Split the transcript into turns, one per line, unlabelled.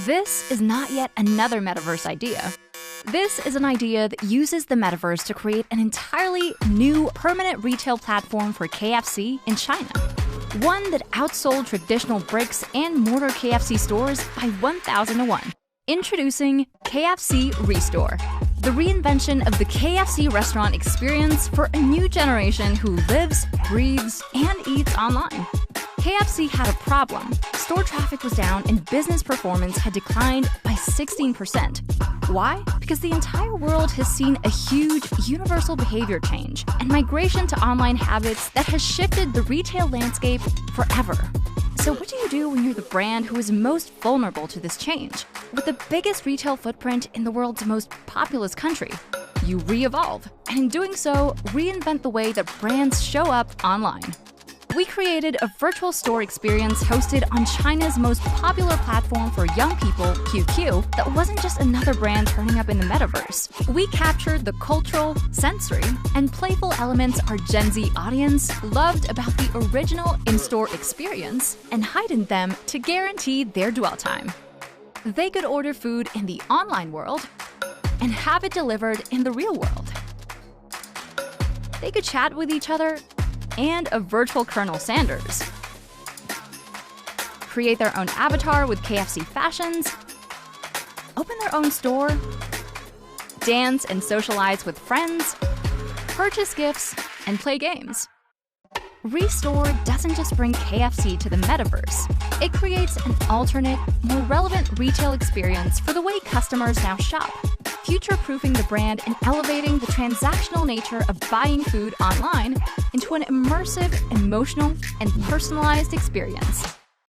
This is not yet another metaverse idea. This is an idea that uses the metaverse to create an entirely new permanent retail platform for KFC in China. One that outsold traditional bricks and mortar KFC stores by 1,000 to 1. Introducing KFC Restore, the reinvention of the KFC restaurant experience for a new generation who lives, breathes, and eats online. KFC had a problem. Store traffic was down and business performance had declined by 16%. Why? Because the entire world has seen a huge universal behavior change and migration to online habits that has shifted the retail landscape forever. So what do you do when you're the brand who is most vulnerable to this change? With the biggest retail footprint in the world's most populous country, you re-evolve, and in doing so, reinvent the way that brands show up online. We created a virtual store experience hosted on China's most popular platform for young people, QQ, that wasn't just another brand turning up in the metaverse. We captured the cultural, sensory, and playful elements our Gen Z audience loved about the original in-store experience and heightened them to guarantee their dwell time. They could order food in the online world and have it delivered in the real world. They could chat with each other and a virtual Colonel Sanders. Create their own avatar with KFC fashions, open their own store, dance and socialize with friends, purchase gifts, and play games. Restore doesn't just bring KFC to the metaverse. It creates an alternate, more relevant retail experience for the way customers now shop, future-proofing the brand and elevating the transactional nature of buying food online into an immersive, emotional, and personalized experience.